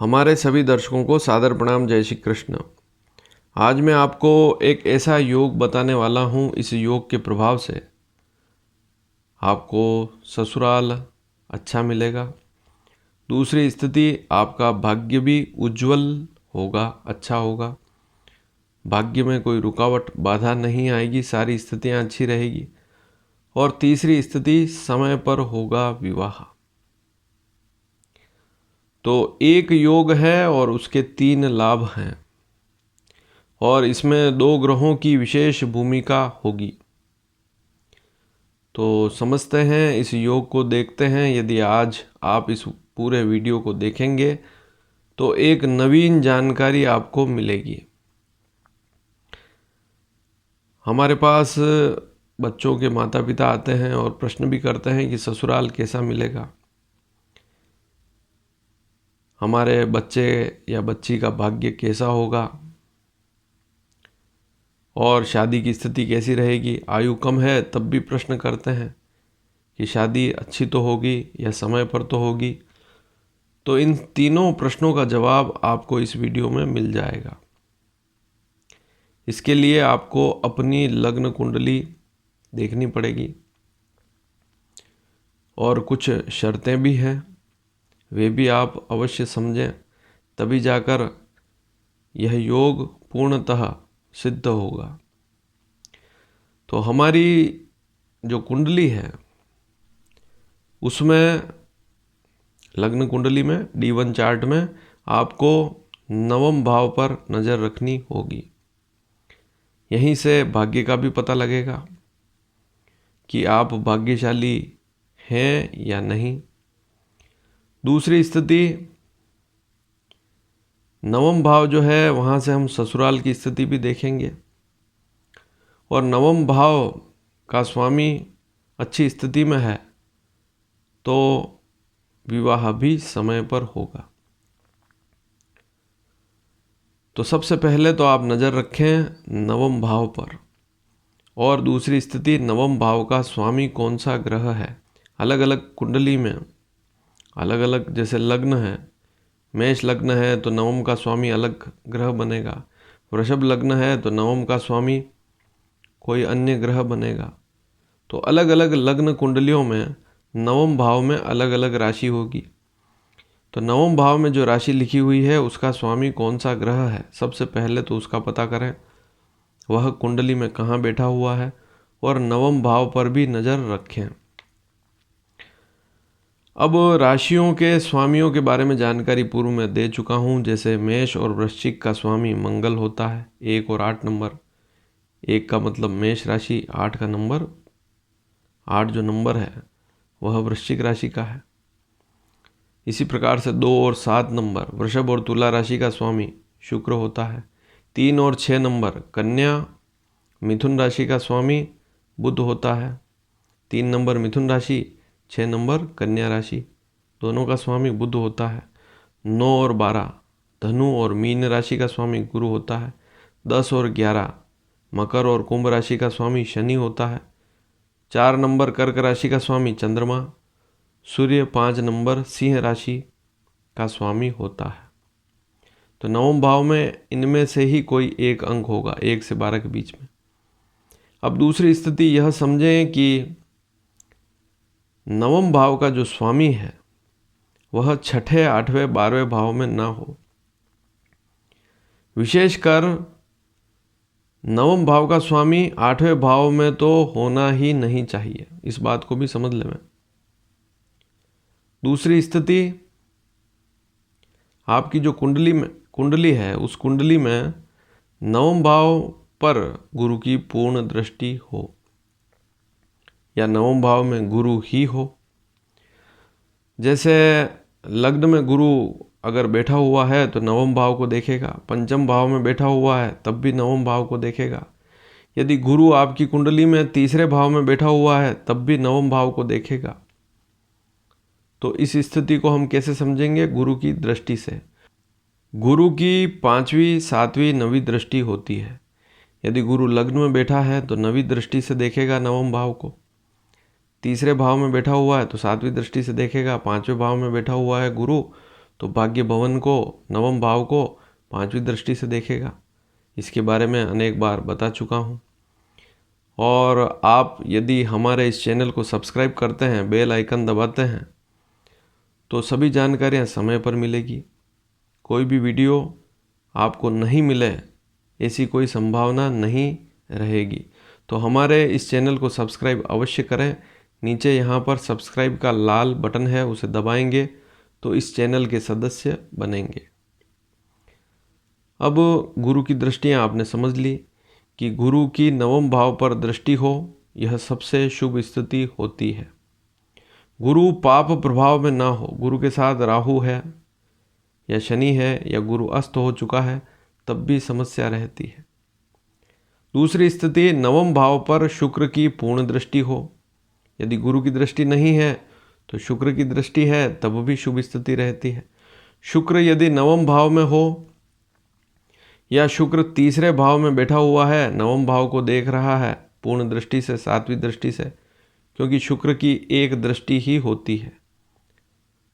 हमारे सभी दर्शकों को सादर प्रणाम। जय श्री कृष्ण। आज मैं आपको एक ऐसा योग बताने वाला हूँ, इस योग के प्रभाव से आपको ससुराल अच्छा मिलेगा। दूसरी स्थिति, आपका भाग्य भी उज्जवल होगा, अच्छा होगा। भाग्य में कोई रुकावट बाधा नहीं आएगी, सारी स्थितियाँ अच्छी रहेगी। और तीसरी स्थिति, समय पर होगा विवाह। तो एक योग है और उसके 3 लाभ हैं, और इसमें 2 ग्रहों की विशेष भूमिका होगी। तो समझते हैं, इस योग को देखते हैं। यदि आज आप इस पूरे वीडियो को देखेंगे तो एक नवीन जानकारी आपको मिलेगी। हमारे पास बच्चों के माता पिता आते हैं और प्रश्न भी करते हैं कि ससुराल कैसा मिलेगा, हमारे बच्चे या बच्ची का भाग्य कैसा होगा, और शादी की स्थिति कैसी रहेगी। आयु कम है तब भी प्रश्न करते हैं कि शादी अच्छी तो होगी या समय पर तो होगी। तो इन तीनों प्रश्नों का जवाब आपको इस वीडियो में मिल जाएगा। इसके लिए आपको अपनी लग्न कुंडली देखनी पड़ेगी, और कुछ शर्तें भी हैं, वे भी आप अवश्य समझें, तभी जाकर यह योग पूर्णतः सिद्ध होगा। तो हमारी जो कुंडली है उसमें, लग्न कुंडली में D1 चार्ट में आपको 9वें भाव पर नज़र रखनी होगी। यहीं से भाग्य का भी पता लगेगा कि आप भाग्यशाली हैं या नहीं। दूसरी स्थिति, 9वां भाव जो है, वहाँ से हम ससुराल की स्थिति भी देखेंगे। और 9वां भाव का स्वामी अच्छी स्थिति में है तो विवाह भी समय पर होगा। तो सबसे पहले तो आप नज़र रखें 9वें भाव पर। और दूसरी स्थिति, 9वें भाव का स्वामी कौन सा ग्रह है। अलग अलग कुंडली में अलग अलग, जैसे लग्न है, मेष लग्न है तो 9वें का स्वामी अलग ग्रह बनेगा। वृषभ लग्न है तो 9वें का स्वामी कोई अन्य ग्रह बनेगा। तो अलग अलग लग्न कुंडलियों में 9वें भाव में अलग अलग राशि होगी। तो 9वें भाव में जो राशि लिखी हुई है उसका स्वामी कौन सा ग्रह है, सबसे पहले तो उसका पता करें, वह कुंडली में कहाँ बैठा हुआ है, और 9वें भाव पर भी नज़र रखें। अब राशियों के स्वामियों के बारे में जानकारी पूर्व में दे चुका हूँ। जैसे मेष और वृश्चिक का स्वामी मंगल होता है, 1 और 8 नंबर। 1 का मतलब मेष राशि, 8 का नंबर, 8 जो नंबर है वह वृश्चिक राशि का है। इसी प्रकार से 2 और 7 नंबर वृषभ और तुला राशि का स्वामी शुक्र होता है। 3 और 6 नंबर कन्या मिथुन राशि का स्वामी बुध होता है। 3 नंबर मिथुन राशि, 6 नंबर कन्या राशि, दोनों का स्वामी बुध होता है। 9 और 12 धनु और मीन राशि का स्वामी गुरु होता है। 10 और 11 मकर और कुंभ राशि का स्वामी शनि होता है। 4 नंबर कर्क राशि का स्वामी चंद्रमा। सूर्य 5 नंबर सिंह राशि का स्वामी होता है। तो 9वें भाव में इनमें से ही कोई एक अंक होगा, 1 से 12 के बीच में। अब दूसरी स्थिति यह समझें कि 9वें भाव का जो स्वामी है वह 6ठे, 8वें, 12वें भाव में ना हो। विशेषकर 9वें भाव का स्वामी 8वें भाव में तो होना ही नहीं चाहिए, इस बात को भी समझ लें। दूसरी स्थिति, आपकी जो कुंडली है उस कुंडली में 9वें भाव पर गुरु की पूर्ण दृष्टि हो, या 9वें भाव में गुरु ही हो। जैसे लग्न में गुरु अगर बैठा हुआ है तो 9वें भाव को देखेगा, पंचम भाव में बैठा हुआ है तब भी 9वें भाव को देखेगा। यदि गुरु आपकी कुंडली में तीसरे भाव में बैठा हुआ है तब भी 9वें भाव को देखेगा। तो इस स्थिति को हम कैसे समझेंगे? गुरु की दृष्टि से। गुरु की 5वीं, 7वीं, 9वीं दृष्टि होती है। यदि गुरु लग्न में बैठा है तो 9वीं दृष्टि से देखेगा 9वें भाव को। तीसरे भाव में बैठा हुआ है तो 7वीं दृष्टि से देखेगा। 5वें भाव में बैठा हुआ है गुरु तो भाग्य भवन को, नवम भाव को 5वीं दृष्टि से देखेगा। इसके बारे में अनेक बार बता चुका हूँ। और आप यदि हमारे इस चैनल को सब्सक्राइब करते हैं, बेल आइकन दबाते हैं, तो सभी जानकारियाँ समय पर मिलेगी। कोई भी वीडियो आपको नहीं मिले ऐसी कोई संभावना नहीं रहेगी। तो हमारे इस चैनल को सब्सक्राइब अवश्य करें। नीचे यहाँ पर सब्सक्राइब का लाल बटन है, उसे दबाएंगे तो इस चैनल के सदस्य बनेंगे। अब गुरु की दृष्टियाँ आपने समझ ली कि गुरु की नवम भाव पर दृष्टि हो, यह सबसे शुभ स्थिति होती है। गुरु पाप प्रभाव में ना हो, गुरु के साथ राहु है या शनि है या गुरु अस्त हो चुका है, तब भी समस्या रहती है। दूसरी स्थिति, नवम भाव पर शुक्र की पूर्ण दृष्टि हो। यदि गुरु की दृष्टि नहीं है तो शुक्र की दृष्टि है, तब भी शुभ स्थिति रहती है। शुक्र यदि नवम भाव में हो या शुक्र तीसरे भाव में बैठा हुआ है, नवम भाव को देख रहा है पूर्ण दृष्टि से, 7वीं दृष्टि से, क्योंकि शुक्र की एक दृष्टि ही होती है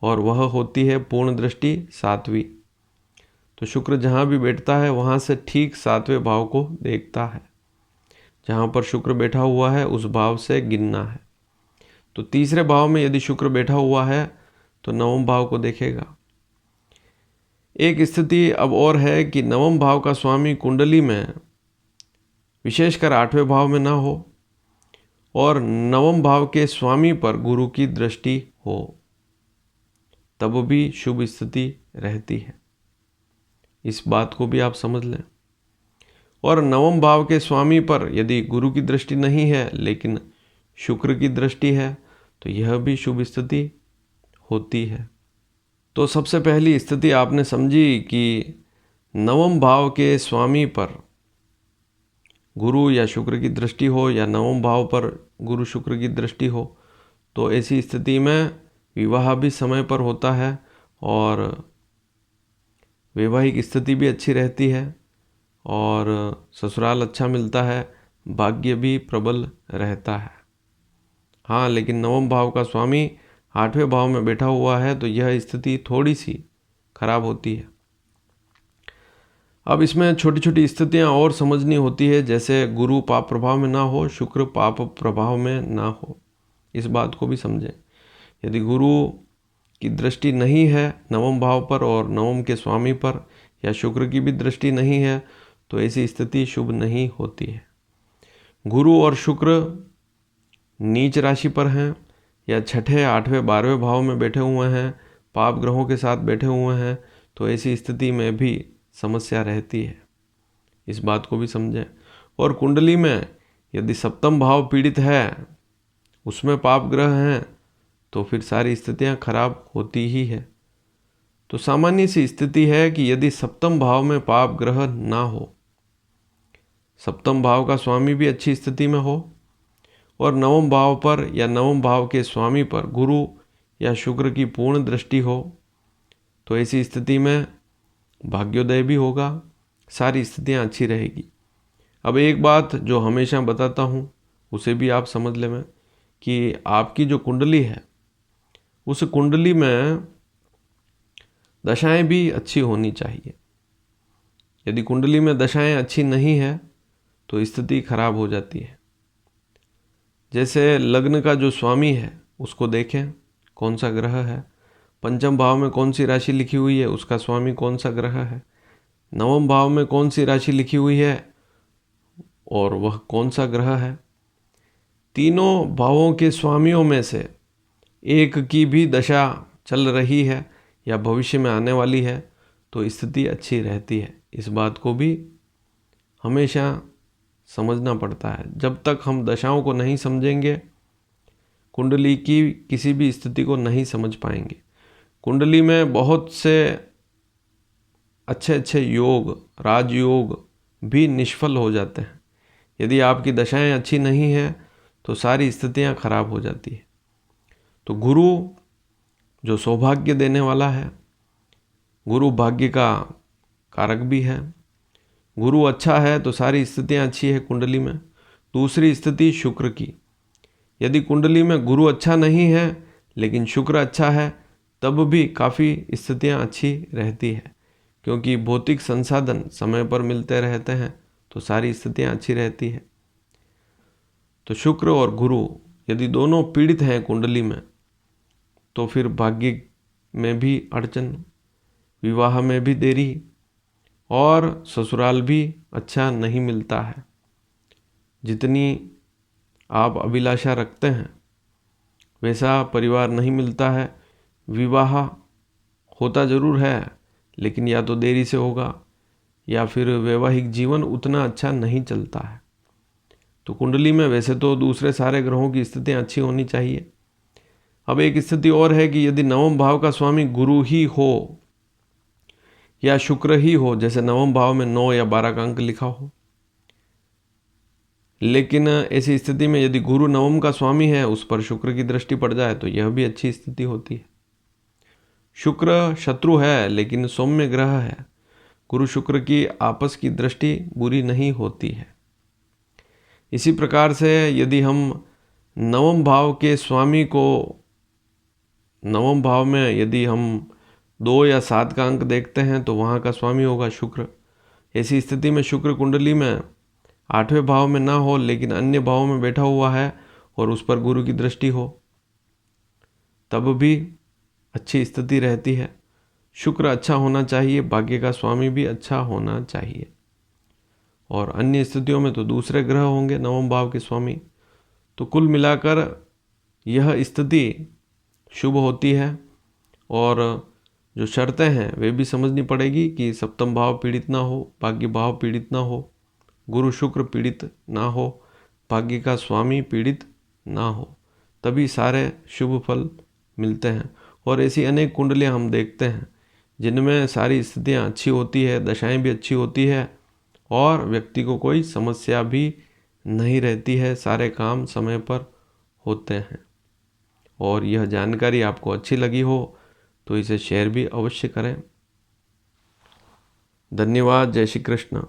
और वह होती है पूर्ण दृष्टि 7वीं। तो शुक्र जहाँ भी बैठता है वहाँ से ठीक 7वें भाव को देखता है। जहाँ पर शुक्र बैठा हुआ है उस भाव से गिनना है। तो तीसरे भाव में यदि शुक्र बैठा हुआ है तो नवम भाव को देखेगा। एक स्थिति अब और है कि नवम भाव का स्वामी कुंडली में विशेषकर 8वें भाव में ना हो और नवम भाव के स्वामी पर गुरु की दृष्टि हो, तब भी शुभ स्थिति रहती है। इस बात को भी आप समझ लें। और नवम भाव के स्वामी पर यदि गुरु की दृष्टि नहीं है लेकिन शुक्र की दृष्टि है, तो यह भी शुभ स्थिति होती है। तो सबसे पहली स्थिति आपने समझी कि नवम भाव के स्वामी पर गुरु या शुक्र की दृष्टि हो या नवम भाव पर गुरु शुक्र की दृष्टि हो, तो ऐसी स्थिति में विवाह भी समय पर होता है और वैवाहिक स्थिति भी अच्छी रहती है और ससुराल अच्छा मिलता है, भाग्य भी प्रबल रहता है। हाँ, लेकिन नवम भाव का स्वामी 8वें भाव में बैठा हुआ है तो यह स्थिति थोड़ी सी खराब होती है। अब इसमें छोटी छोटी स्थितियां और समझनी होती है, जैसे गुरु पाप प्रभाव में ना हो, शुक्र पाप प्रभाव में ना हो। इस बात को भी समझें। यदि गुरु की दृष्टि नहीं है नवम भाव पर और नवम के स्वामी पर या शुक्र की भी दृष्टि नहीं है, तो ऐसी स्थिति शुभ नहीं होती है। गुरु और शुक्र नीच राशि पर हैं या 6ठे, 8वें, 12वें भाव में बैठे हुए हैं, पाप ग्रहों के साथ बैठे हुए हैं, तो ऐसी स्थिति में भी समस्या रहती है। इस बात को भी समझें। और कुंडली में यदि सप्तम भाव पीड़ित है, उसमें पाप ग्रह हैं, तो फिर सारी स्थितियां खराब होती ही है। तो सामान्य सी स्थिति है कि यदि सप्तम भाव में पाप ग्रह ना हो, सप्तम भाव का स्वामी भी अच्छी स्थिति में हो और नवम भाव पर या नवम भाव के स्वामी पर गुरु या शुक्र की पूर्ण दृष्टि हो, तो ऐसी स्थिति में भाग्योदय भी होगा, सारी स्थितियां अच्छी रहेगी। अब एक बात जो हमेशा बताता हूँ उसे भी आप समझ लें कि आपकी जो कुंडली है उस कुंडली में दशाएं भी अच्छी होनी चाहिए। यदि कुंडली में दशाएं अच्छी नहीं है तो स्थिति खराब हो जाती है। जैसे लग्न का जो स्वामी है उसको देखें कौन सा ग्रह है, पंचम भाव में कौन सी राशि लिखी हुई है, उसका स्वामी कौन सा ग्रह है, नवम भाव में कौन सी राशि लिखी हुई है और वह कौन सा ग्रह है। तीनों भावों के स्वामियों में से एक की भी दशा चल रही है या भविष्य में आने वाली है तो स्थिति अच्छी रहती है। इस बात को भी हमेशा समझना पड़ता है। जब तक हम दशाओं को नहीं समझेंगे, कुंडली की किसी भी स्थिति को नहीं समझ पाएंगे। कुंडली में बहुत से अच्छे अच्छे योग, राजयोग भी निष्फल हो जाते हैं। यदि आपकी दशाएं अच्छी नहीं हैं तो सारी स्थितियां खराब हो जाती है। तो गुरु जो सौभाग्य देने वाला है, गुरु भाग्य का कारक भी है। गुरु अच्छा है तो सारी स्थितियां अच्छी है कुंडली में। दूसरी स्थिति शुक्र की, यदि कुंडली में गुरु अच्छा नहीं है लेकिन शुक्र अच्छा है, तब भी काफ़ी स्थितियाँ अच्छी रहती है, क्योंकि भौतिक संसाधन समय पर मिलते रहते हैं तो सारी स्थितियाँ अच्छी रहती है। तो शुक्र और गुरु यदि दोनों पीड़ित हैं कुंडली में तो फिर भाग्य में भी अड़चन, विवाह में भी देरी और ससुराल भी अच्छा नहीं मिलता है। जितनी आप अभिलाषा रखते हैं वैसा परिवार नहीं मिलता है। विवाह होता ज़रूर है लेकिन या तो देरी से होगा या फिर वैवाहिक जीवन उतना अच्छा नहीं चलता है। तो कुंडली में वैसे तो दूसरे सारे ग्रहों की स्थितियाँ अच्छी होनी चाहिए। अब एक स्थिति और है कि यदि नवम भाव का स्वामी गुरु ही हो या शुक्र ही हो, जैसे नवम भाव में 9 या 12 का अंक लिखा हो, लेकिन ऐसी स्थिति में यदि गुरु नवम का स्वामी है, उस पर शुक्र की दृष्टि पड़ जाए तो यह भी अच्छी स्थिति होती है। शुक्र शत्रु है लेकिन सौम्य ग्रह है। गुरु शुक्र की आपस की दृष्टि बुरी नहीं होती है। इसी प्रकार से यदि हम नवम भाव के स्वामी को, नवम भाव में यदि हम 2 या 7 का अंक देखते हैं तो वहाँ का स्वामी होगा शुक्र। ऐसी स्थिति में शुक्र कुंडली में 8वें भाव में ना हो लेकिन अन्य भाव में बैठा हुआ है और उस पर गुरु की दृष्टि हो, तब भी अच्छी स्थिति रहती है। शुक्र अच्छा होना चाहिए, भाग्य का स्वामी भी अच्छा होना चाहिए, और अन्य स्थितियों में तो दूसरे ग्रह होंगे नवम भाव के स्वामी। तो कुल मिलाकर यह स्थिति शुभ होती है, और जो शर्तें हैं वे भी समझनी पड़ेगी कि सप्तम भाव पीड़ित ना हो, भाग्य भाव पीड़ित ना हो, गुरु शुक्र पीड़ित ना हो, भाग्य का स्वामी पीड़ित ना हो, तभी सारे शुभ फल मिलते हैं। और ऐसी अनेक कुंडलियां हम देखते हैं जिनमें सारी स्थितियां अच्छी होती है, दशाएं भी अच्छी होती है और व्यक्ति को कोई समस्या भी नहीं रहती है, सारे काम समय पर होते हैं। और यह जानकारी आपको अच्छी लगी हो तो इसे शेयर भी अवश्य करें। धन्यवाद। जय श्री कृष्ण।